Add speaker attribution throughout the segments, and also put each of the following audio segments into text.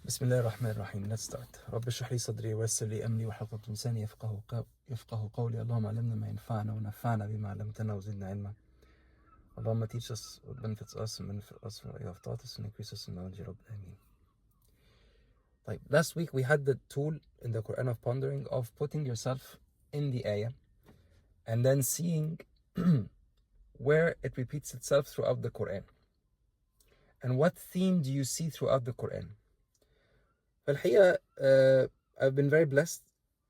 Speaker 1: بسم الله الرحمن الرحيم. Let's start. رب اشرح لي صدري ويسر لي أمري واحلل عقدة من لساني يفقه قولي. اللهم علمنا ما ينفعنا ونفعنا بما علمتنا وزدنا علما. اللهم teach us what benefits us and benefit us from what you have taught us and increase us in knowledge. Ya Rabb. Ameen. Like last week we had the tool in the Quran of pondering of putting yourself in the ayah and then seeing where it repeats itself throughout the Quran. And what theme do you see throughout the Quran? فالحقيقة I've been very blessed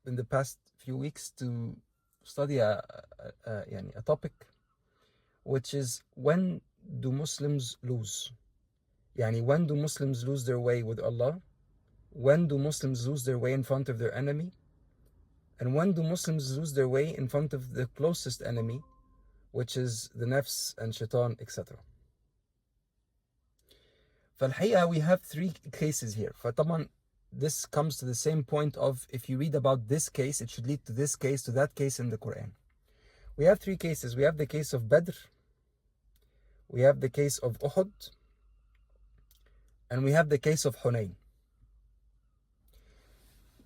Speaker 1: in the past few weeks to study a topic which is when do Muslims lose? When do Muslims lose their way with Allah? When do Muslims lose their way in front of their enemy? And when do Muslims lose their way in front of the closest enemy, which is the nafs and shaitan, etc. فالحقيقة we have three cases here. فطبعا this comes to the same point of if you read about this case, it should lead to this case, to that case in the Quran. We have three cases. We have the case of Badr, we have the case of Uhud, and we have the case of Hunayn.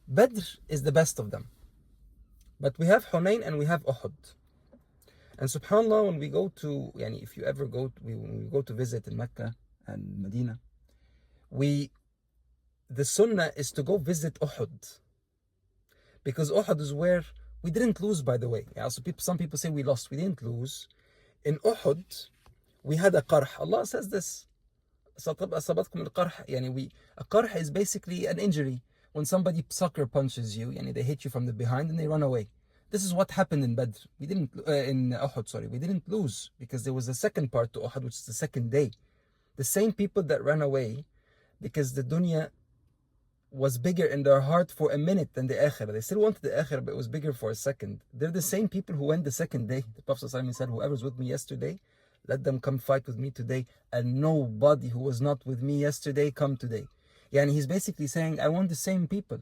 Speaker 1: Badr is the best of them. But we have Hunayn and we have Uhud. And subhanAllah, when we go to, if you ever go, when we go to visit in Mecca and Medina, the sunnah is to go visit Uhud. Because Uhud is where we didn't lose, by the way. So some people say we lost. We didn't lose. In Uhud, we had a qarh. Allah says this. A qarh is basically an injury. When somebody sucker punches you, they hit you from the behind and they run away. This is what happened in Badr. We didn't in Uhud, sorry. We didn't lose because there was a second part to Uhud, which is the second day. The same people that ran away because the dunya was bigger in their heart for a minute than the akhirah. They still wanted the akhirah, but it was bigger for a second. They're the same people who went the second day. The Prophet ﷺ said, whoever's with me yesterday, let them come fight with me today. And nobody who was not with me yesterday, come today. He's basically saying, I want the same people.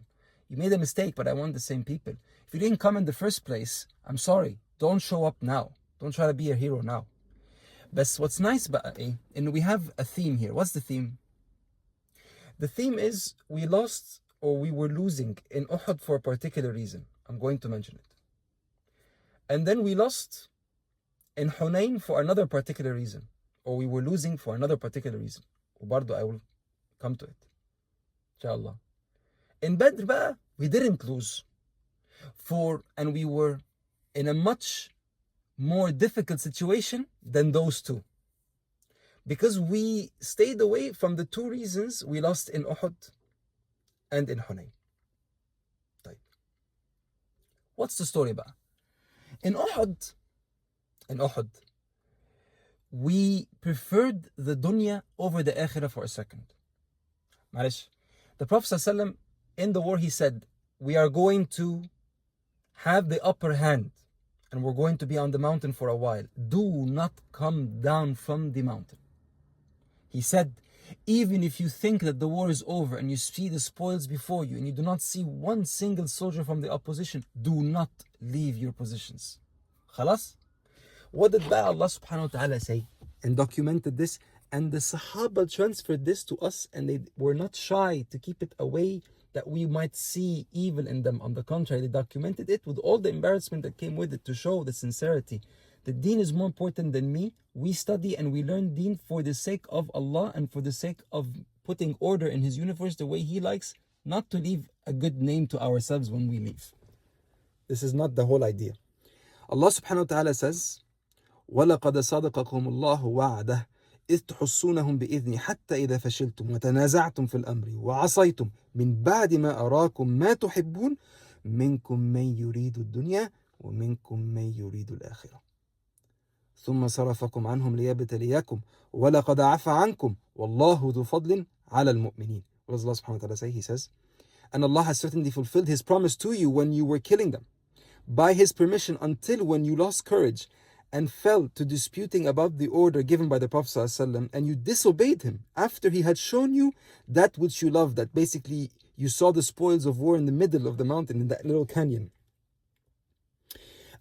Speaker 1: You made a mistake, but I want the same people. If you didn't come in the first place, I'm sorry. Don't show up now. Don't try to be a hero now. But what's nice about it, and we have a theme here. What's the theme? The theme is we lost or we were losing in Uhud for a particular reason. I'm going to mention it. And then we lost in Hunayn for another particular reason. Or we were losing for another particular reason. وبرضه I will come to it. Inshallah. In Badr بقى, we didn't lose. And we were in a much more difficult situation than those two. Because we stayed away from the two reasons we lost in Uhud and in Hunayn. طيب. What's the story about? In Uhud, we preferred the dunya over the akhirah for a second. معلش. The Prophet ﷺ, in the war, he said, we are going to have the upper hand and we're going to be on the mountain for a while. Do not come down from the mountain. He said, even if you think that the war is over and you see the spoils before you and you do not see one single soldier from the opposition, do not leave your positions. Khalas? What did Allah subhanahu wa ta'ala say? And documented this. And the Sahaba transferred this to us and they were not shy to keep it away that we might see evil in them. On the contrary, they documented it with all the embarrassment that came with it to show the sincerity. The deen is more important than me. We study and we learn deen for the sake of Allah and for the sake of putting order in His universe the way He likes, not to leave a good name to ourselves when we leave. This is not the whole idea. Allah subhanahu wa ta'ala says, وَلَقَدْ صَدَقَكُمُ اللَّهُ وَعَدَهُ إِذْ تُحُصُّونَهُم بِإِذْنِهِ حَتَّى إِذَا فَشِلْتُمْ وَتَنَازَعْتُمْ فِي الْأَمْرِ وَعَصَيْتُمْ مِنْ بَعْدِ مَا أَرَاكُمْ مَا تُحِبُّونَ مِنْكُمْ مَنْ يُرِيدُ الدُّنْيَا وَمِنْكُمْ مَنْ يُرِيدُ الْآخِرَةَ ثم صرفكم عنهم ليبتليكم ولقد عفا عنكم والله ذو فضل على المؤمنين. What does Allah subhanahu wa ta'ala say? He says, and Allah has certainly fulfilled His promise to you when you were killing them by His permission until when you lost courage and fell to disputing about the order given by the Prophet ﷺ, and you disobeyed him after he had shown you that which you loved, that basically you saw the spoils of war in the middle of the mountain in that little canyon.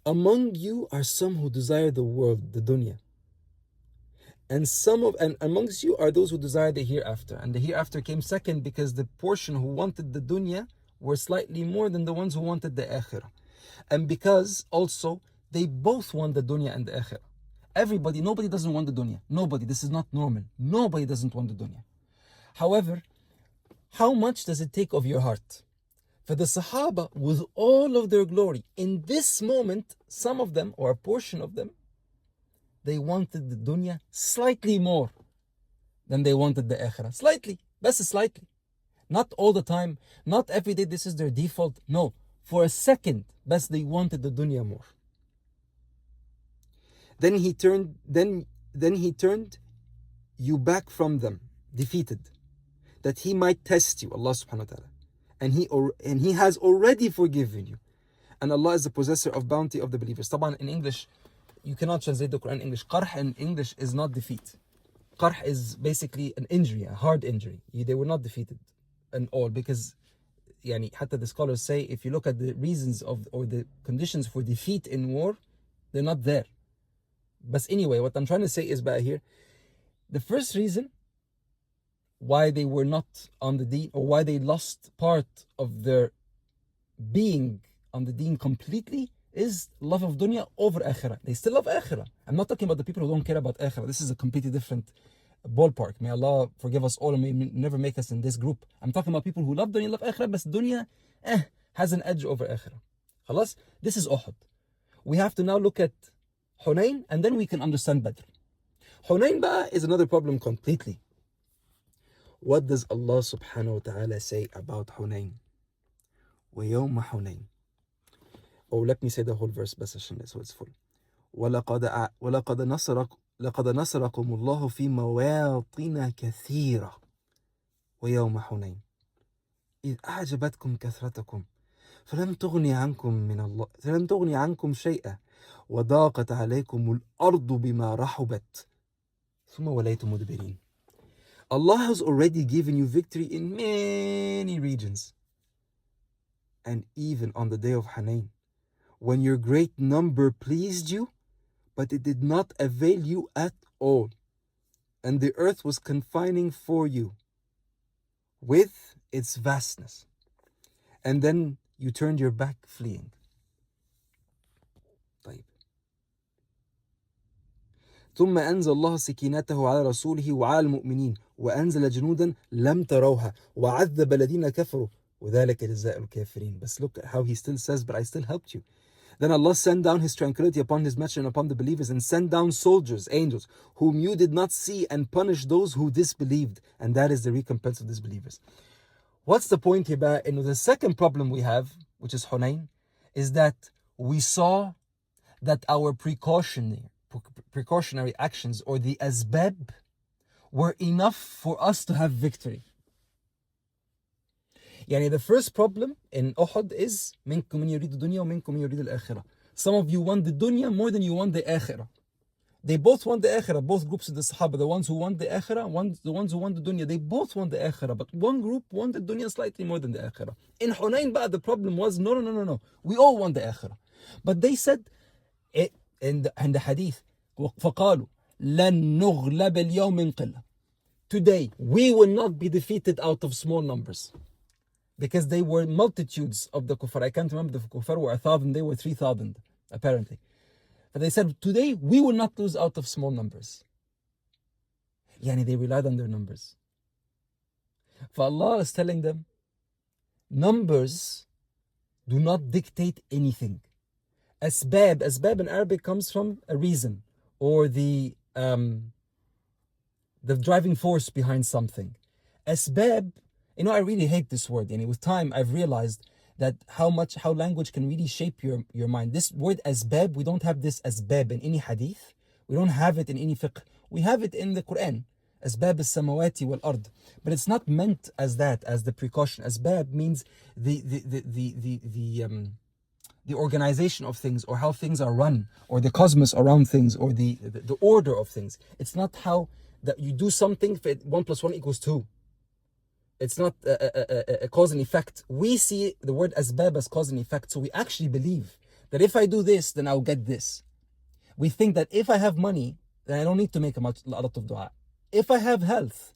Speaker 1: Among you are some who desire the world, the dunya, And amongst you are those who desire the hereafter. And the hereafter came second because the portion who wanted the dunya were slightly more than the ones who wanted the akhirah. And because also they both want the dunya and the akhirah. Nobody doesn't want the dunya. Nobody. This is not normal. Nobody doesn't want the dunya. However, how much does it take of your heart? For the Sahaba, with all of their glory, in this moment, some of them, or a portion of them, they wanted the dunya slightly more than they wanted the akhirah. Slightly, best slightly. Not all the time, not every day this is their default. No, for a second, best they wanted the dunya more. Then he turned you back from them, defeated, that he might test you, Allah subhanahu wa ta'ala. And he has already forgiven you. And Allah is the possessor of bounty of the believers. Taban, in English, you cannot translate the Quran in English. Qarh in English is not defeat. Qarh is basically an injury, a hard injury. They were not defeated in all, because hatta the scholars say, if you look at the reasons or the conditions for defeat in war, they're not there. But anyway, what I'm trying to say is by here, the first reason why they were not on the deen, or why they lost part of their being on the deen completely, is love of dunya over akhirah. They still love akhirah. I'm not talking about the people who don't care about akhirah. This is a completely different ballpark. May Allah forgive us all and may never make us in this group. I'm talking about people who love dunya, love akhirah, but dunya has an edge over akhirah. Khalas? This is Uhud. We have to now look at Hunayn, and then we can understand Badr. Hunayn is another problem completely. What does Allah subhanahu wa ta'ala say about Hunayn? وَيَوْمَ حُنَيْنٍ. Let me say the whole verse so it's full. لَقَدْ نَصَرَكُمُ اللَّهُ فِي مَوَاطِنَ كَثِيرًا وَيَوْمَ حُنَيْنٍ إِذْ أَعْجَبَتْكُمْ كَثْرَتُكُمْ فَلَمْ تُغْنِ عَنْكُمْ شَيْئًا وَضَاقَتْ عَلَيْكُمُ الْأَرْضُ بِمَا رَحُبَتْ ثُمَّ وَلَيْتُمْ مُدْبِرِينَ. Allah has already given you victory in many regions. And even on the day of Hunayn, when your great number pleased you, but it did not avail you at all, and the earth was confining for you with its vastness, and then you turned your back fleeing. طيب. ثم أنزل الله سكينته على رسوله وعلى المؤمنين وأنزل جنودا لم تروها وعذب الذين كفروا وذلك جزاء الكافرين. But look at how he still says, but I still helped you. Then Allah sent down His tranquility upon His messenger and upon the believers, and sent down soldiers, angels, whom you did not see, and punished those who disbelieved. And that is the recompense of disbelievers. What's the point here? The second problem we have, which is Hunayn, is that we saw that our precautionary actions, or the asbab, were enough for us to have victory. The first problem in Uhud is منكم من يريد الدنيا ومنكم من يريد الآخرة. Some of you want the dunya more than you want the akhirah. They both want the akhirah, both groups of the Sahaba. The ones who want the akhirah, the ones who want the dunya, they both want the akhirah, but one group wanted dunya slightly more than the akhirah. In Hunayn, the problem was, no. We all want the akhirah. But they said, in the hadith, فَقَالُوا لَن نُغْلَبَ الْيَوْمِ مِنْ قِلَّةٍ. Today, we will not be defeated out of small numbers. Because they were multitudes of the kuffar. I can't remember, the kuffar were 1,000, they were 3,000, apparently. But they said, today we will not lose out of small numbers. They relied on their numbers. For Allah is telling them, numbers do not dictate anything. Asbab in Arabic comes from a reason, or the driving force behind something. Asbab, I really hate this word. With time, I've realized that how language can really shape your mind. This word asbab, we don't have this asbab in any hadith. We don't have it in any fiqh. We have it in the Quran. Asbab as-samawati wal-ard. But it's not meant as that, as the precaution. Asbab means the organization of things, or how things are run, or the cosmos around things, or the order of things. It's not how that you do something, 1 + 1 = 2. It's not a cause and effect. We see the word asbab as cause and effect. So we actually believe that if I do this, then I'll get this. We think that if I have money, then I don't need to make a lot of dua. If I have health,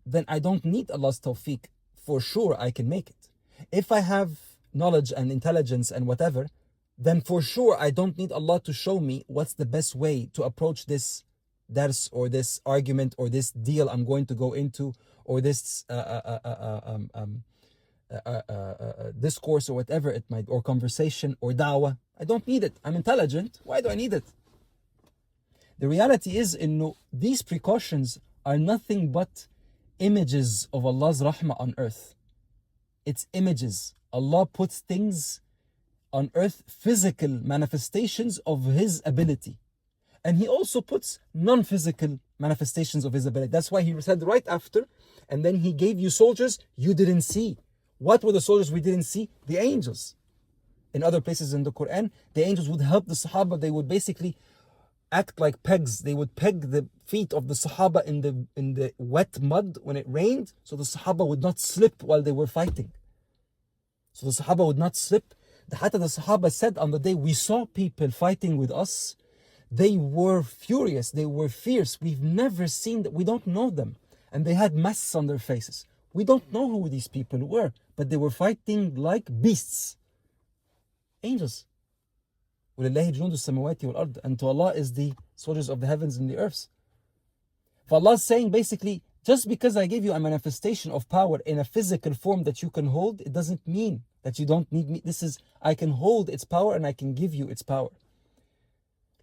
Speaker 1: then I don't need Allah's tawfiq. For sure, I can make it. If I have knowledge and intelligence and whatever, then for sure, I don't need Allah to show me what's the best way to approach this dars or this argument or this deal I'm going to go into or this discourse or whatever it might, or conversation or da'wah. I don't need it. I'm intelligent. Why do I need it? The reality is, these precautions are nothing but images of Allah's rahmah on earth. It's images. Allah puts things on earth, physical manifestations of His ability. And He also puts non-physical manifestations of His ability. That's why He said right after, and then He gave you soldiers you didn't see. What were the soldiers we didn't see? The angels. In other places in the Quran, the angels would help the Sahaba. They would basically act like pegs. They would peg the feet of the Sahaba in the wet mud when it rained, so the Sahaba would not slip while they were fighting. So the Sahaba would not slip. Hatta the Sahaba said on the day we saw people fighting with us, they were furious, they were fierce. We've never seen that, we don't know them. And they had masks on their faces. We don't know who these people were, but they were fighting like beasts. Angels. وَلِلَّهِ جُنُودُ السَّمَوَاتِ وَالْأَرْضِ. And to Allah is the soldiers of the heavens and the earths. For Allah is saying basically, just because I gave you a manifestation of power in a physical form that you can hold, it doesn't mean that you don't need me. This is, I can hold its power and I can give you its power.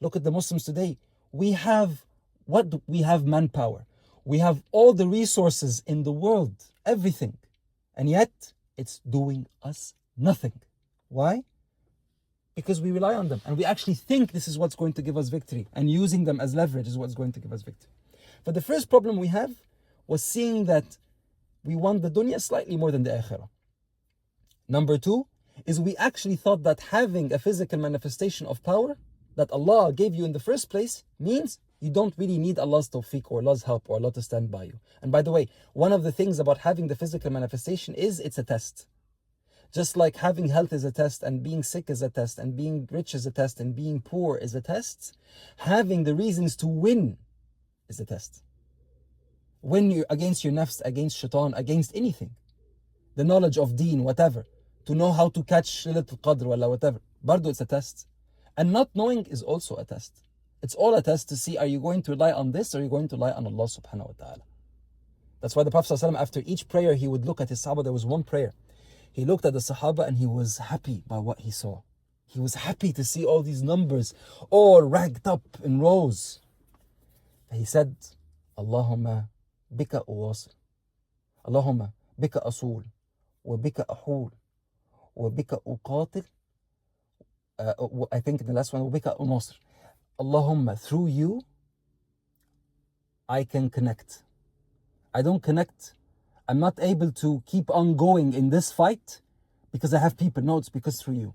Speaker 1: Look at the Muslims today. We have manpower. We have all the resources in the world, everything. And yet, it's doing us nothing. Why? Because we rely on them. And we actually think this is what's going to give us victory. And using them as leverage is what's going to give us victory. But the first problem we have was seeing that we want the dunya slightly more than the akhirah. Number two is we actually thought that having a physical manifestation of power that Allah gave you in the first place means you don't really need Allah's tawfiq or Allah's help or Allah to stand by you. And by the way, one of the things about having the physical manifestation is it's a test. Just like having health is a test, and being sick is a test, and being rich is a test, and being poor is a test, having the reasons to win is a test. When you're against your nafs, against shaitan, against anything, the knowledge of deen, whatever, to know how to catch Laylatul Qadr or whatever, bardo, it's a test. And not knowing is also a test. It's all a test to see, are you going to rely on this or are you going to rely on Allah subhanahu wa ta'ala? That's why the Prophet ﷺ, after each prayer, he would look at his Sahaba. There was one prayer. He looked at the Sahaba and he was happy by what he saw. He was happy to see all these numbers all ragged up in rows. He said, Allahumma bika uwasil. Allahumma bika asul. Wa bika ahul. Wa bika uqatil. I think the last one, wa bika unasr. Allahumma, through you, I can connect. I don't connect. I'm not able to keep on going in this fight because I have people. No, it's because through you.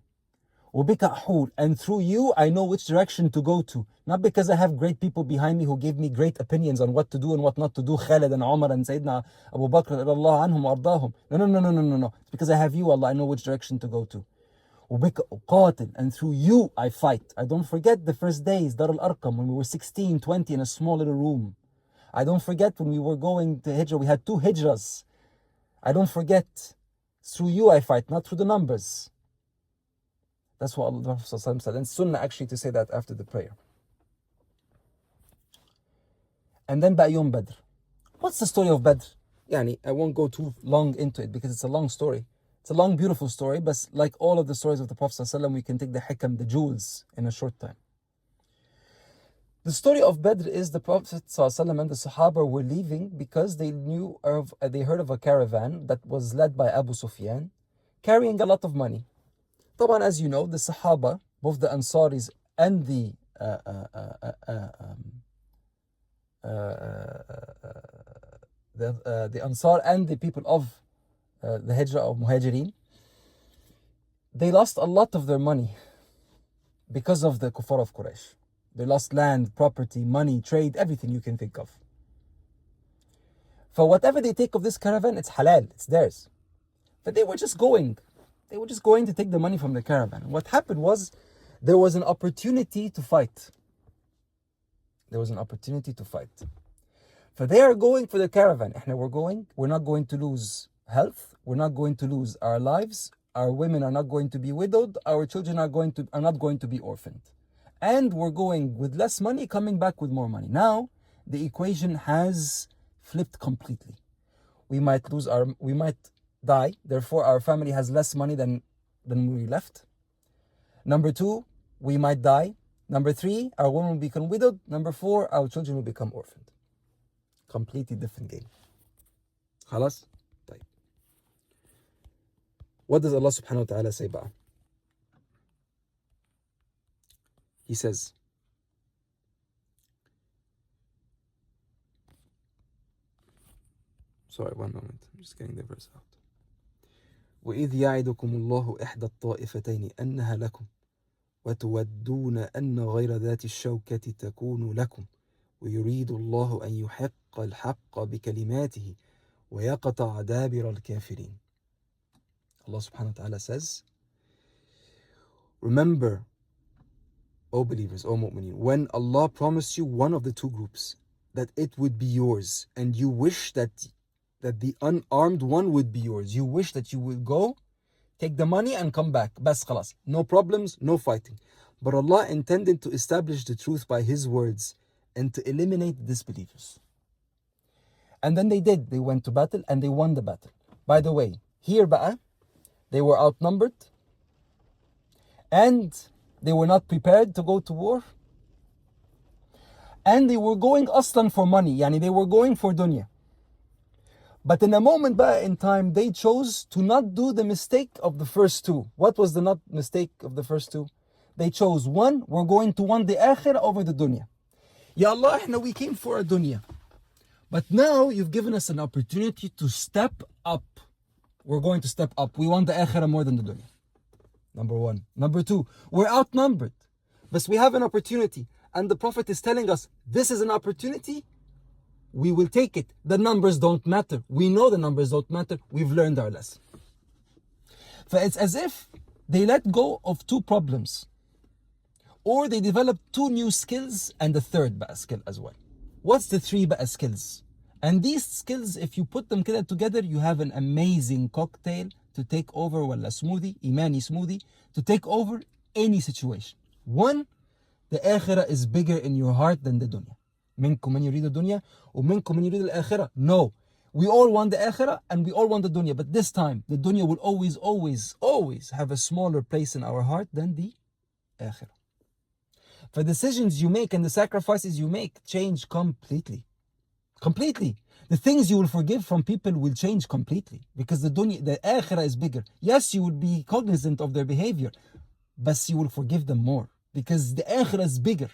Speaker 1: And through you, I know which direction to go to. Not because I have great people behind me who give me great opinions on what to do and what not to do. Khalid and Umar and Sayyidina Abu Bakr, Allah anhum wa ardahum. No. It's because I have you, Allah. I know which direction to go to. And through you, I fight. I don't forget the first days, Dar al-Arqam, when we were 16, 20 in a small little room. I don't forget when we were going to Hijrah, we had 2 Hijras. I don't forget. Through you I fight, not through the numbers. That's what Allah said. And Sunnah actually to say that after the prayer. And then Yawm Badr. What's the story of Badr? Yani, I won't go too long into it because it's a long story. It's a long, beautiful story, but like all of the stories of the Prophet ﷺ, we can take the hikam, the jewels, in a short time. The story of Badr is the Prophet ﷺ and the Sahaba were leaving because they heard of a caravan that was led by Abu Sufyan, carrying a lot of money. Taban, as you know, the Sahaba, both the Ansaris and the Ansar and the people of the Hijrah of Muhajirin, they lost a lot of their money because of the Kuffar of Quraysh. They lost land, property, money, trade, everything you can think of. For whatever they take of this caravan, it's halal, it's theirs. But they were just going. They were just going to take the money from the caravan. What happened was, there was an opportunity to fight. There was an opportunity to fight. For they are going for the caravan. We're not going to lose health. We're not going to lose our lives. Our women are not going to be widowed. Our children are not going to be orphaned. And we're going with less money, coming back with more money. Now, the equation has flipped completely. We might die. Therefore, our family has less money than we left. Number 2, we might die. Number 3, our women will become widowed. Number 4, our children will become orphaned. Completely different game. خلاص؟ طيب. What does Allah subhanahu wa ta'ala say بقى? He says, sorry, one moment. I'm just getting the verse out. وإذ يعدكم الله إحدى الطائفتين أنها لكم وتودون أن غير ذات الشوكة تكون لكم ويريد الله أن يحق الحق بكلماته ويقطع دابر الكافرين. Allah subhanahu wa ta'ala says, remember, O believers, O mu'mineen, when Allah promised you one of the two groups, that it would be yours, and you wish that the unarmed one would be yours. You wish that you would go, take the money and come back. Bas khalas. No problems, no fighting. But Allah intended to establish the truth by His words and to eliminate the disbelievers. And then they did. They went to battle and they won the battle. By the way, here ba'a, they were outnumbered and they were not prepared to go to war. And they were going aslan for money. Yani they were going for dunya. But in a moment in time, they chose to not do the mistake of the first two. What was the not mistake of the first two? They chose, one, we're going to want the akhirah over the dunya. Ya Allah, we came for a dunya. But now you've given us an opportunity to step up. We're going to step up. We want the akhirah more than the dunya. Number 1. Number 2, we're outnumbered. But we have an opportunity. And the Prophet is telling us, this is an opportunity. We will take it. The numbers don't matter. We know the numbers don't matter. We've learned our lesson. So it's as if they let go of 2 problems. Or they developed 2 new skills and a third skill as well. What's the 3 skills? And these skills, if you put them together, you have an amazing cocktail to take over, wala smoothie, imani smoothie, to take over any situation. 1, the akhirah is bigger in your heart than the dunya. منكم من يريد الدنيا ومنكم من يريد الآخرة. No, we all want the akhirah and we all want the dunya, but this time the dunya will always have a smaller place in our heart than the akhirah. The decisions you make and the sacrifices you make change completely. The things you will forgive from people will change completely because the akhirah is bigger. Yes, you will be cognizant of their behavior, but you will forgive them more because the akhirah is bigger.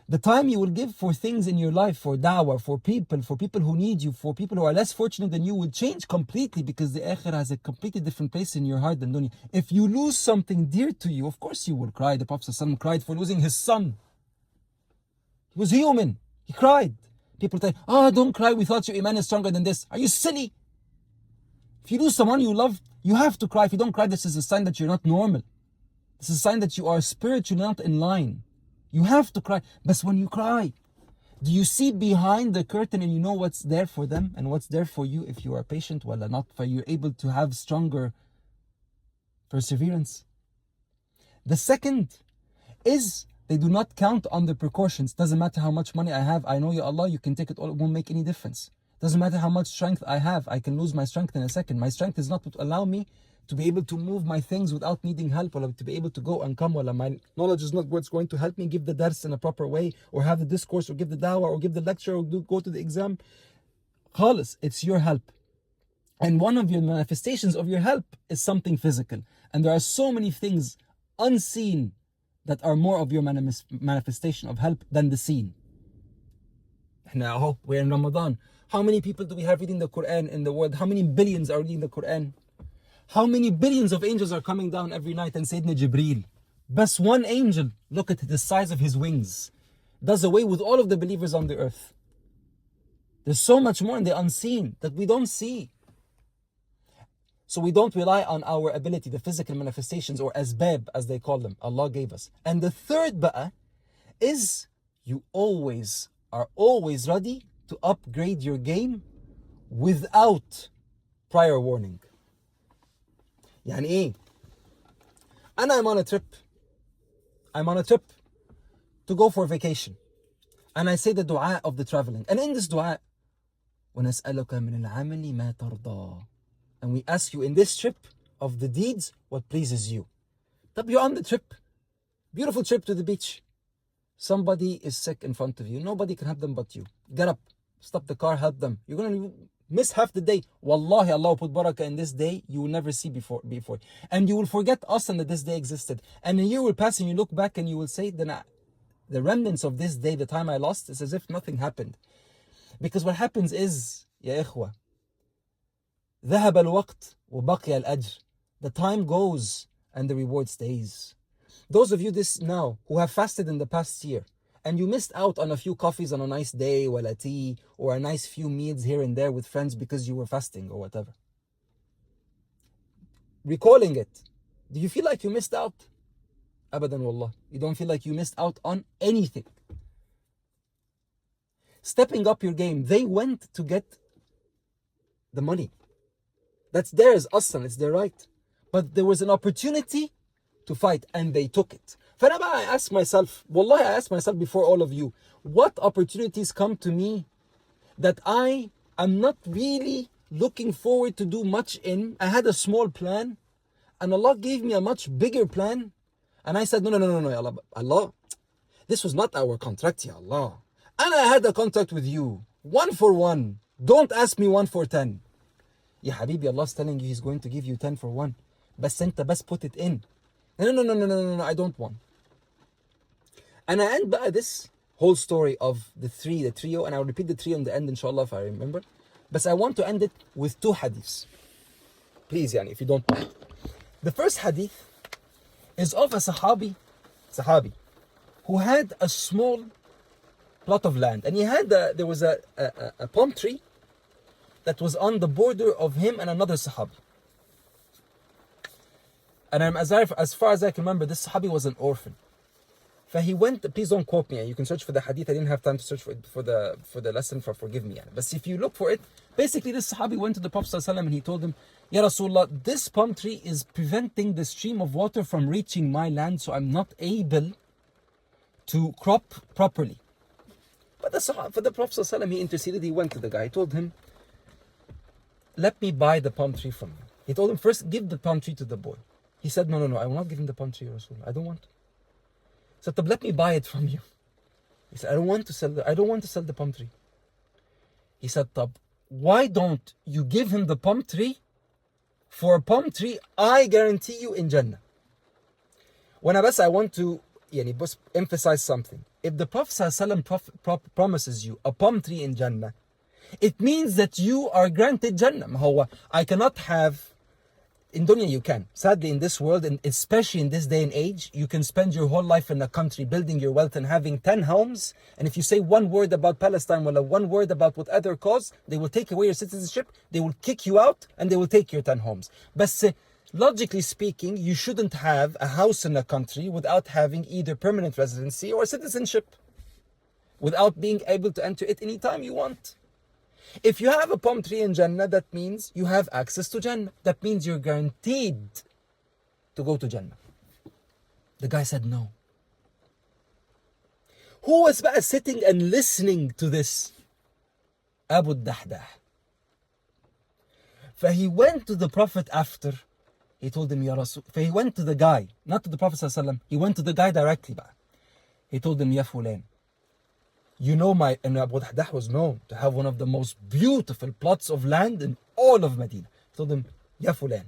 Speaker 1: The time you will give for things in your life, for da'wah, for people who need you, for people who are less fortunate than you, will change completely because the akhirah has a completely different place in your heart than dunya. If you lose something dear to you, of course you will cry. The Prophet ﷺ cried for losing his son. He was human. He cried. People say, don't cry. We thought your iman is stronger than this. Are you silly? If you lose someone you love, you have to cry. If you don't cry, this is a sign that you're not normal. This is a sign that you are spiritually not in line. You have to cry. But when you cry, do you see behind the curtain and you know what's there for them and what's there for you if you are patient? Well, not for you're able to have stronger perseverance. The second is they do not count on the precautions. Doesn't matter how much money I have. I know, Ya Allah, you can take it all. It won't make any difference. Doesn't matter how much strength I have. I can lose my strength in a second. My strength is not to allow me to be able to move my things without needing help, or to be able to go and come. Or my knowledge is not what's going to help me give the dars in a proper way, or have the discourse, or give the dawah, or give the lecture, or go to the exam. Khalis, it's your help. And one of your manifestations of your help is something physical. And there are so many things unseen that are more of your manifestation of help than the seen. Now, we're in Ramadan. How many people do we have reading the Quran in the world? How many billions are reading the Quran? How many billions of angels are coming down every night? And Sayyidina Jibreel, but one angel, look at the size of his wings, does away with all of the believers on the earth. There's so much more in the unseen that we don't see. So we don't rely on our ability, the physical manifestations, or asbab as they call them, Allah gave us. And the third is you are always ready to upgrade your game without prior warning. يعني ايه؟ I'm on a trip to go for vacation, and I say the dua of the traveling, and in this dua وَنَسْأَلُكَ مِنَ الْعَمَلِ مَا تَرْضَى, and we ask you in this trip of the deeds what pleases you. طب you're on the trip, beautiful trip to the beach, somebody is sick in front of you, nobody can help them but you. Get up, stop the car, help them. You're going to miss half the day. Wallahi, Allah will put barakah in this day you will never see before. And you will forget Aslan that this day existed. And a year will pass and you look back and you will say, the remnants of this day, the time I lost, is as if nothing happened. Because what happens is, يا إخوة, ذهب الوقت وبقي الأجر. The time goes and the reward stays. Those of you now who have fasted in the past year, and you missed out on a few coffees on a nice day, or a tea, or a nice few meals here and there with friends because you were fasting or whatever. Recalling it, do you feel like you missed out? Abadan wallah. You don't feel like you missed out on anything. Stepping up your game, they went to get the money. That's theirs, aslan, it's their right. But there was an opportunity to fight and they took it. I ask myself, wallahi, I ask myself before all of you, what opportunities come to me that I am not really looking forward to do much in? I had a small plan and Allah gave me a much bigger plan, and I said, no, Allah, this was not our contract, ya Allah. And I had a contract with you, 1 for 1. Don't ask me 1 for 10. Ya Habibi, Allah's telling you He's going to give you 10 for 1. Bas put it in. No, I don't want. And I end by this whole story of the trio, and I'll repeat the trio in the end, inshallah, if I remember. But I want to end it with 2 hadiths. Please, if you don't mind. The first hadith is of a sahabi who had a small plot of land, and there was a palm tree that was on the border of him and another sahabi. And as far as I can remember, this sahabi was an orphan. He went, please don't quote me, you can search for the hadith, I didn't have time to search for the lesson, forgive me. But if you look for it, basically this sahabi went to the Prophet ﷺ and he told him, Ya Rasulullah, this palm tree is preventing the stream of water from reaching my land, so I'm not able to crop properly. But for the Prophet ﷺ, he interceded, he went to the guy, he told him, let me buy the palm tree from you. He told him, first give the palm tree to the boy. He said, no, I will not give him the palm tree, Rasulullah, I don't want to. He said, let me buy it from you. He said, I don't want to sell the palm tree. He said, why don't you give him the palm tree? For a palm tree, I guarantee you in Jannah. I want to emphasize something. If the Prophet ﷺ promises you a palm tree in Jannah, it means that you are granted Jannah. I cannot have, in dunya you can. Sadly, in this world, and especially in this day and age, you can spend your whole life in a country building your wealth and having 10 homes. And if you say one word about Palestine, or one word about what other cause, they will take away your citizenship, they will kick you out, and they will take your 10 homes. But logically speaking, you shouldn't have a house in a country without having either permanent residency or citizenship, without being able to enter it anytime you want. If you have a palm tree in Jannah, that means you have access to Jannah. That means you're guaranteed to go to Jannah. The guy said no. Who was sitting and listening to this? Abu Dahdah. He went to the Prophet after. He told him, Ya Rasul. He went to the guy, not to the Prophet ﷺ. He went to the guy directly. He told him, Ya Fulan. And Abu Dahdah was known to have one of the most beautiful plots of land in all of Medina. He told him, Ya Fulan,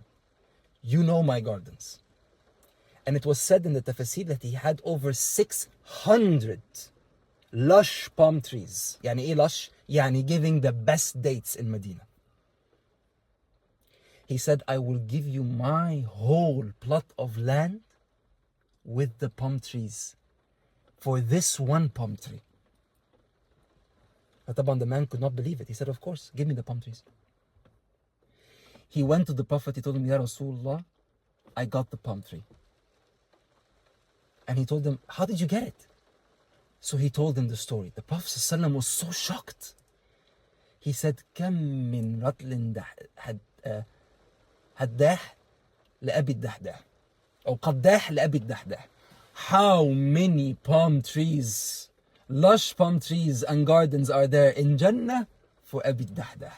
Speaker 1: you know my gardens. And it was said in the tafsir that he had over 600 lush palm trees. Yani lush, giving the best dates in Medina. He said, I will give you my whole plot of land with the palm trees for this one palm tree. The man could not believe it. He said, of course, give me the palm trees. He went to the Prophet, he told him, Ya Rasulullah, I got the palm tree. And he told him, how did you get it? So he told them the story. The Prophet ﷺ was so shocked. He said, كم من رطل هداح لأبي الدحداح أو قداح لأبي الدحداح. How many palm trees, lush palm trees and gardens are there in Jannah for Abi Dahdah?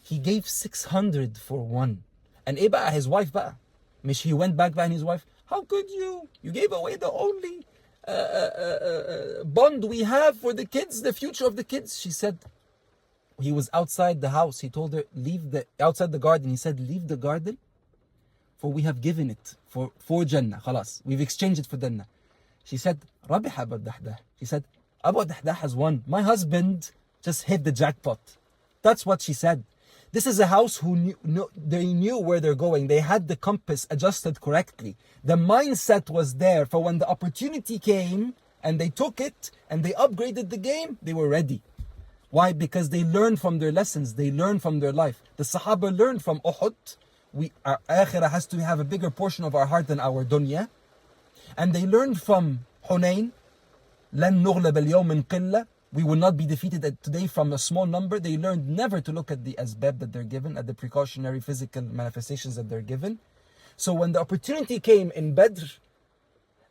Speaker 1: He gave 600 for one. And إيه بقى his wife بقى? مش he went back and his wife, how could you? You gave away the only bond we have for the kids, the future of the kids. She said, he was outside the house. He told her, outside the garden. He said, leave the garden, for we have given it for Jannah. Khalas, we've exchanged it for Jannah. She said, Rabih Abu Dahdah. She said, Abu Dahdah has won. My husband just hit the jackpot. That's what she said. This is a house they knew where they're going. They had the compass adjusted correctly. The mindset was there for when the opportunity came and they took it and they upgraded the game, they were ready. Why? Because they learned from their lessons. They learned from their life. The Sahaba learned from Uhud. Our akhirah has to have a bigger portion of our heart than our dunya. And they learned from Hunayn. لن نغلب اليوم من قلة. We will not be defeated today from a small number. They learned never to look at the asbab that they're given, at the precautionary physical manifestations that they're given. So when the opportunity came in Badr,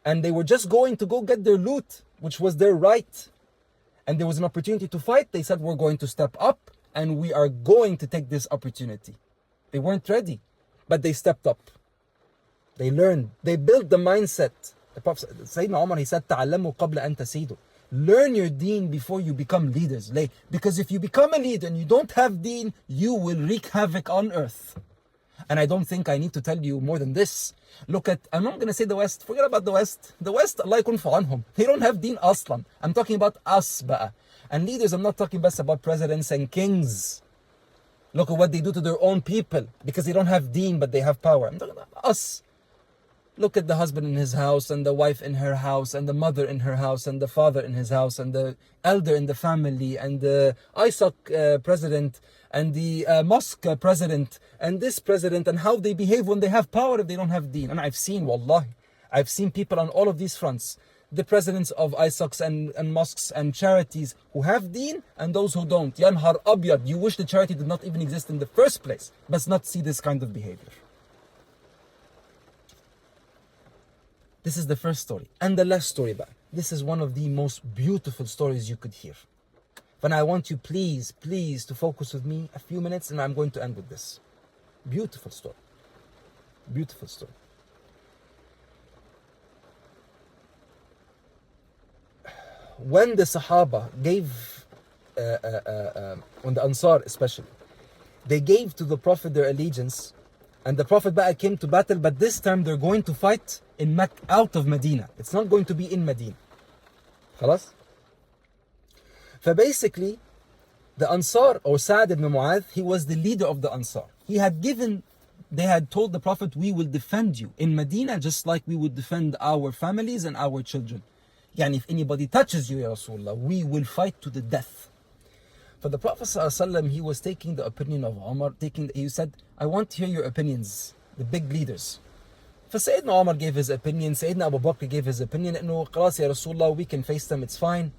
Speaker 1: and they were just going to go get their loot, which was their right, and there was an opportunity to fight, they said, we're going to step up, and we are going to take this opportunity. They weren't ready, but they stepped up. They learned. They built the mindset. The Prophet, Sayyidina Umar, he said, تعلموا قبل أن تسيدوا. Learn your deen before you become leaders. Because if you become a leader and you don't have deen, you will wreak havoc on earth. And I don't think I need to tell you more than this. Look at, I'm not going to say the West. Forget about the West. The West, Allah yakun fa'anhum. They don't have deen aslan. I'm talking about us ba'a. And leaders, I'm not talking best about presidents and kings. Look at what they do to their own people. Because they don't have deen, but they have power. I'm talking about us. Look at the husband in his house, and the wife in her house, and the mother in her house, and the father in his house, and the elder in the family, and the ISOC president, and the mosque president, and this president, and how they behave when they have power if they don't have deen. And I've seen, wallahi, I've seen people on all of these fronts. The presidents of ISOCs and mosques and charities who have deen, and those who don't. Ya Nahar Abyad, you wish the charity did not even exist in the first place, but not see this kind of behavior. This is the first story. And the last story back. This is one of the most beautiful stories you could hear. And I want you, please, please, to focus with me a few minutes, and I'm going to end with this. Beautiful story. Beautiful story. When the Sahaba gave, when the Ansar especially, they gave to the Prophet their allegiance, and the Prophet came to battle, but this time they're going to fight in out of Medina. It's not going to be in Medina. خلاص? فبasically, the Ansar, or Sa'd ibn Mu'adh, he was the leader of the Ansar. They had told the Prophet, we will defend you in Medina just like we would defend our families and our children. Yani if anybody touches you, Ya Rasulullah, we will fight to the death. For the Prophet ﷺ, he was taking the opinion of Umar, he said, I want to hear your opinions, the big leaders. For Sayyidina Umar gave his opinion, Sayyidina Abu Bakr gave his opinion, no, خلاص Ya Rasulullah, we can face them, it's fine.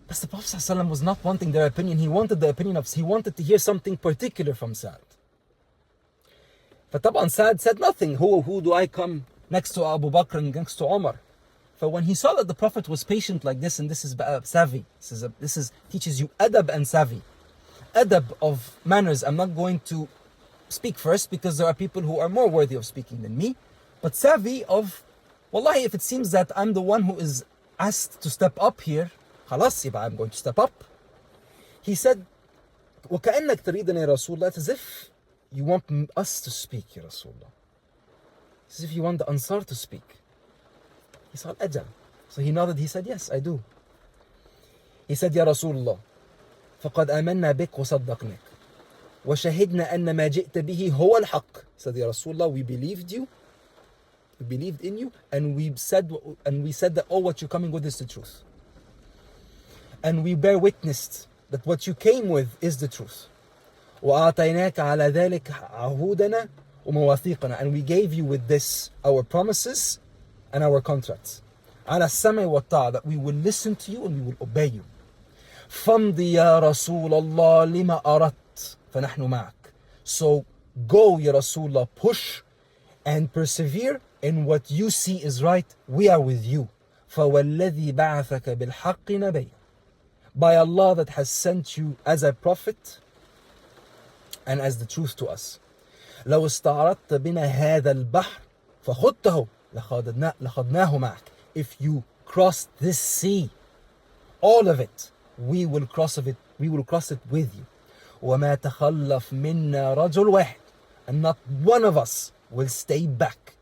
Speaker 1: But the Prophet ﷺ was not wanting their opinion, he wanted he wanted to hear something particular from Sa'd. فطبعا Sa'd said nothing, who do I come next to Abu Bakr and next to Umar? For when he saw that the Prophet was patient like this, and this is savvy, this teaches you adab and savvy. Adab of manners, I'm not going to speak first because there are people who are more worthy of speaking than me. But savvy of, wallahi, if it seems that I'm the one who is asked to step up here, خلاص, I'm going to step up. He said, وَكَأَنَّكْ تَرِيدَنَا يا رسول الله, as if you want us to speak, Ya Rasulullah. As if you want the Ansar to speak. He said, Ajal. So he nodded, he said, yes, I do. He said, Ya Rasulullah, فَقَدْ آمَنَّا بِكْ وَصَدَّقْنَاكَ وَشَهِدْنَا أَنَّ مَا جِئْتَ بِهِ هُوَ الْحَقِّ. He said, Ya Rasulullah, we believed you, we believed in you, and we said that all what you're coming with is the truth. And we bear witness that what you came with is the truth. وَآتَيْنَاكَ عَلَى ذَلِكَ عَهُودَنَا وَمَوَاثِيقَنَا. And we gave you with this our promises and our contracts. على السمع والطاعة, that we will listen to you and we will obey you. فامضي يا رسول الله لما أردت فنحن معك. So go يا رسول الله, push and persevere in what you see is right. We are with you. فوالذي بعثك بالحق نبيا. By Allah that has sent you as a prophet and as the truth to us. لو استعرضت بنا هذا البحر فخضته لخضناه معك. If you cross this sea, all of it, we will cross it with you. وما تخلف منا رجل واحد, and not one of us will stay back.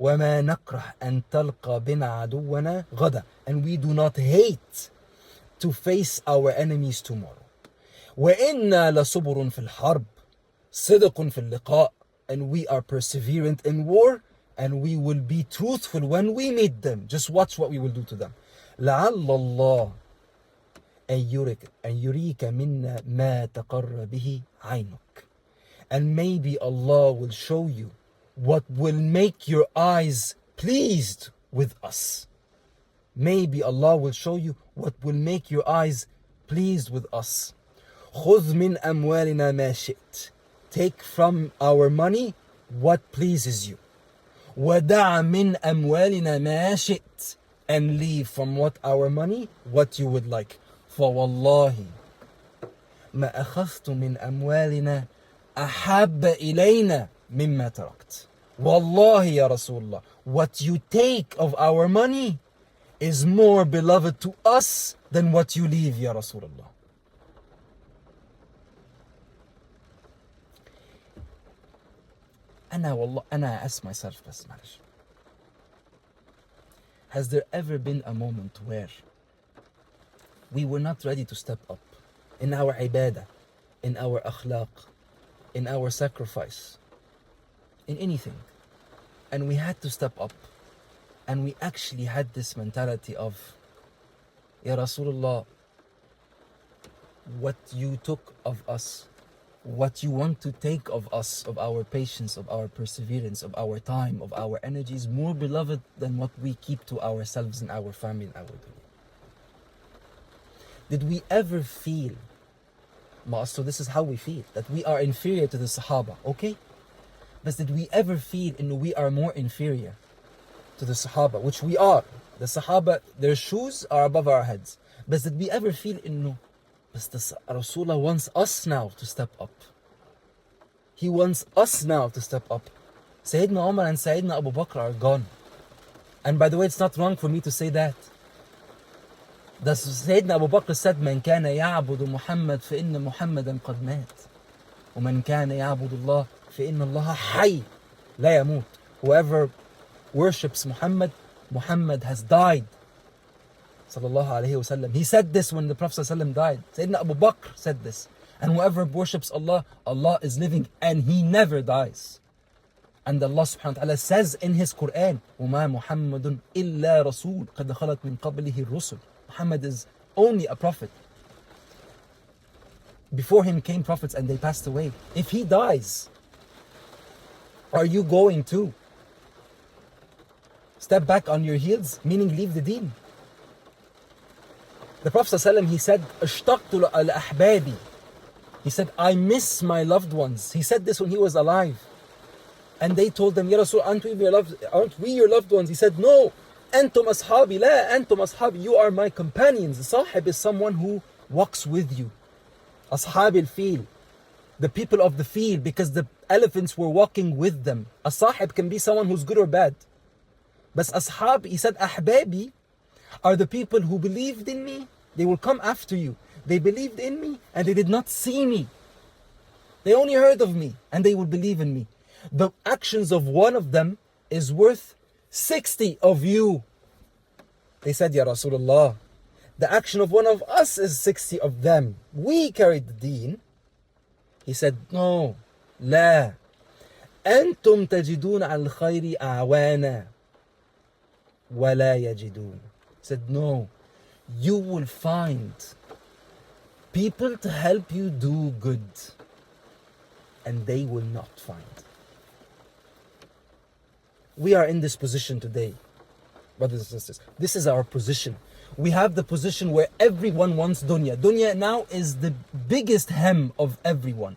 Speaker 1: وما نكره أن تلقى بنا عدونا غدا, and we do not hate to face our enemies tomorrow. وإنا لصبر في الحرب صدق في اللقاء, and we are perseverant in war, and we will be truthful when we meet them. Just watch what we will do to them. لعل الله أن يريك منا ما تقر به عينك. And maybe Allah will show you what will make your eyes pleased with us. Maybe Allah will show you what will make your eyes pleased with us. خذ من أموالنا ما شئت. Take from our money what pleases you. ودع من أموالنا ما شئت. And leave from what our money what you would like. فوالله ما أخذت من أموالنا أحب إلينا مما تركت. Wallahi ya Rasulullah, what you take of our money is more beloved to us than what you leave ya Rasulullah. أنا ask myself بس معلش. Has there ever been a moment where we were not ready to step up in our ibadah, in our akhlaq, in our sacrifice, in anything, and we had to step up, and we actually had this mentality of, Ya Rasulullah, what you took of us, what you want to take of us, of our patience, of our perseverance, of our time, of our energy, is more beloved than what we keep to ourselves and our family and our dunya. Did we ever feel, so this is how we feel, that we are inferior to the Sahaba, okay? But did we ever feel we are more inferior to the Sahaba, which we are? The Sahaba, their shoes are above our heads. But did we ever feel but the Rasulullah wants us now to step up. He wants us now to step up. Sayyidina Umar and Sayyidina Abu Bakr are gone. And by the way, it's not wrong for me to say that. The Sayyidina Abu Bakr said, من كان يعبد محمد فإن محمدا قد مات. ومن كان يعبد الله فإن الله حي لا يموت. Whoever worships Muhammad, Muhammad has died. Sallallahu alayhi wasallam. He said this when the Prophet ﷺ died. Sayyidina Abu Bakr said this. And whoever worships Allah, Allah is living and He never dies. And Allah subhanahu wa ta'ala says in His Quran, وَمَا مُحَمَّدٌ إِلَّا رَسُولٌ قَدْ خَلَتْ مِنْ قَبْلِهِ الرُّسُلُ. Muhammad is only a prophet. Before him came prophets and they passed away. If he dies, are you going to step back on your heels, meaning leave the deen? The Prophet ﷺ, he said, اشتقت لأحبابي. He said, I miss my loved ones. He said this when he was alive. And they told him, Ya Rasul, aren't we your loved ones? He said, no. أنتم أصحابي. لا أنتم أصحابي. You are my companions. Sahib is someone who walks with you. أصحاب الفيل. The people of the field, because the elephants were walking with them. A sahib can be someone who's good or bad. But ashab, he said, أحبابي are the people who believed in me. They will come after you. They believed in me and they did not see me. They only heard of me and they will believe in me. The actions of one of them is worth 60 of you. They said, Ya Rasulullah, the action of one of us is 60 of them. We carried the deen. He said, no, لا. أنتم تجدون على الخير أعوانا ولا يجدون. He said, no, you will find people to help you do good and they will not find. We are in this position today brothers and sisters. This is our position. We have the position where everyone wants dunya. Dunya now is the biggest hem of everyone.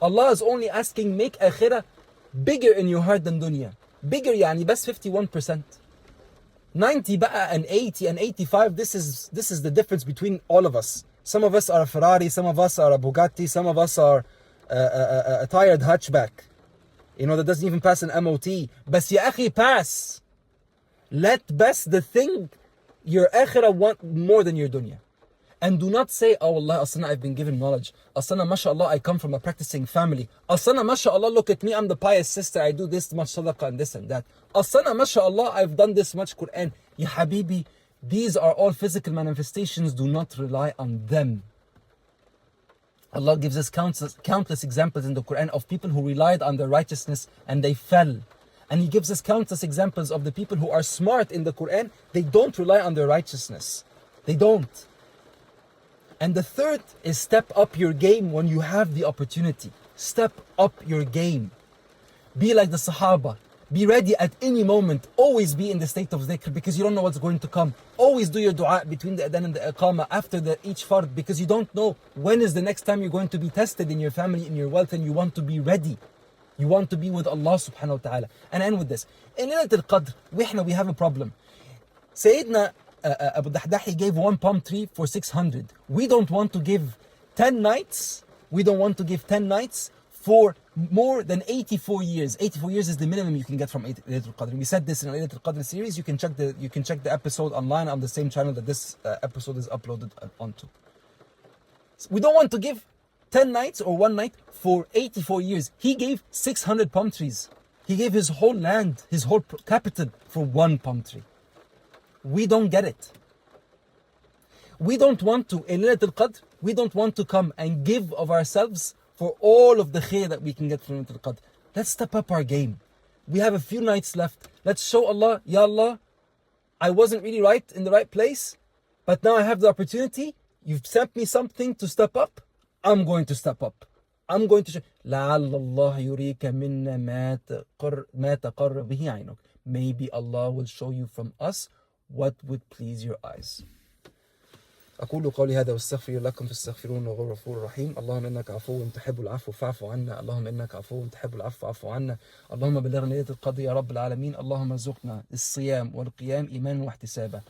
Speaker 1: Allah is only asking, make akhirah bigger in your heart than dunya. Bigger يعني بس 51%. 90 بقى and 80 and 85, this is the difference between all of us. Some of us are a Ferrari, some of us are a Bugatti, some of us are a tired hatchback. You know, that doesn't even pass an MOT. بس يا أخي pass. Let best the thing your akhirah want more than your dunya. And do not say, oh Allah, asana, I've been given knowledge. Asana, mashallah, I come from a practicing family. Asana, mashallah, look at me, I'm the pious sister, I do this much sadaqah and this and that. Asana, mashallah, I've done this much Quran. Ya habibi, these are all physical manifestations, do not rely on them. Allah gives us countless examples in the Quran of people who relied on their righteousness and they fell. And He gives us countless examples of the people who are smart in the Quran, they don't rely on their righteousness. They don't. And the third is step up your game when you have the opportunity. Step up your game. Be like the Sahaba. Be ready at any moment. Always be in the state of dhikr because you don't know what's going to come. Always do your dua between the adhan and the iqamah after each fard because you don't know when is the next time you're going to be tested in your family, in your wealth, and you want to be ready. You want to be with Allah subhanahu wa ta'ala. And end with this. In Laylat al-Qadr, we have a problem. Sayyidina Abu Dahdah, he gave one palm tree for 600. We don't want to give 10 nights. We don't want to give 10 nights for more than 84 years. 84 years is the minimum you can get from Laylat al-Qadr. We said this in the Laylat al-Qadr series. You can check the episode online on the same channel that this episode is uploaded onto. We don't want to give 10 nights or one night for 84 years. He gave 600 palm trees. He gave his whole land, his whole capital for one palm tree. We don't get it. We don't want to, in Laylat al-Qadr, we don't want to come and give of ourselves for all of the khair that we can get from Laylat al-Qadr. Let's step up our game. We have a few nights left. Let's show Allah, Ya Allah, I wasn't really right in the right place, but now I have the opportunity. You've sent me something to step up. I'm going to step up. I'm going to show. لَعَلَّ اللَّهَ يُرِيكَ مِنَّا مَا تَقَرَّ بِهِ عَيْنُكَ. Maybe Allah will show you from us what would please your eyes. أقول قولي هذا واستغفر لكم فاستغفرون وهو الغفور الرحيم. اللهم إنك عفو تحب العفو فاعف عنا. اللهم إنك عفو تحب العفو فاعف عنا. اللهم بلغنا ليلة القدر يا رب العالمين. اللهم ارزقنا الصيام والقيام إيمانا واحتسابا.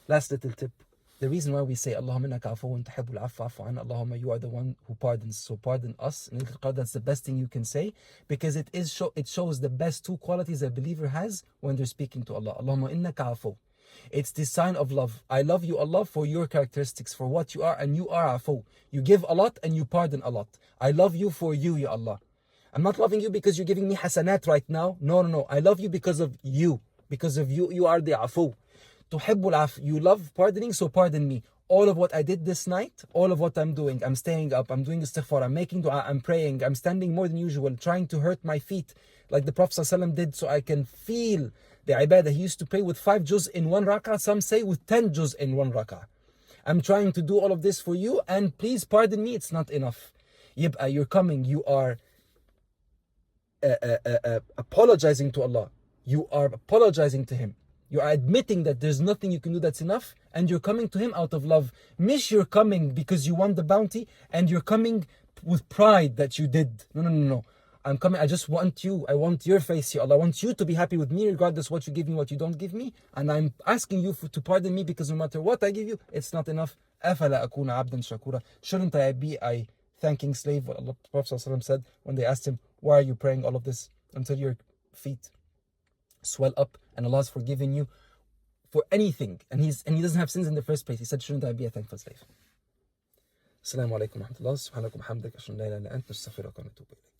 Speaker 1: Last little tip. The reason why we say اللهم إنك عفو تحب العفو فاعف عنا, اللهم, you are the one who pardons, so pardon us. In Lailatul Qadr, that's the best thing you can say because it shows the best two qualities a believer has when they're speaking to Allah. اللهم إنك عفو. It's the sign of love. I love you, Allah, for your characteristics, for what you are, and you are afu. You give a lot and you pardon a lot. I love you for you, Ya Allah. I'm not loving you because you're giving me hasanat right now. No. I love you because of you. Because of you, you are the afu. Tuhibbul af. You love pardoning, so pardon me. All of what I did this night, all of what I'm doing, I'm staying up, I'm doing istighfar, I'm making dua, I'm praying, I'm standing more than usual, trying to hurt my feet like the Prophet ﷺ did so I can feel the ibadah. He used to pray with 5 juz in 1 rak'ah, some say with 10 juz in 1 rak'ah. I'm trying to do all of this for you and please pardon me, it's not enough. Yib'a, you're coming, you are apologizing to Allah. You are apologizing to Him. You are admitting that there's nothing you can do that's enough and you're coming to Him out of love. Mish, you're coming because you want the bounty and you're coming with pride that you did. No. I'm coming, I just want you. I want your face, Ya Allah. I want you to be happy with me regardless what you give me, what you don't give me. And I'm asking you to pardon me because no matter what I give you, it's not enough. أَفَلَا أَكُونَ عَبْدًا شَكُورًا. Shouldn't I be a thanking slave? What Allah, the Prophet ﷺ said when they asked him, why are you praying all of this until your feet swell up and Allah has forgiven you for anything and He doesn't have sins in the first place. He said, shouldn't I be a thankful slave? Assalamu alaikum wa rahmatullah. Subhanakum hamdak. Ashhadu an la ilaha illa anta astaghfiruka wa atubu ilayk.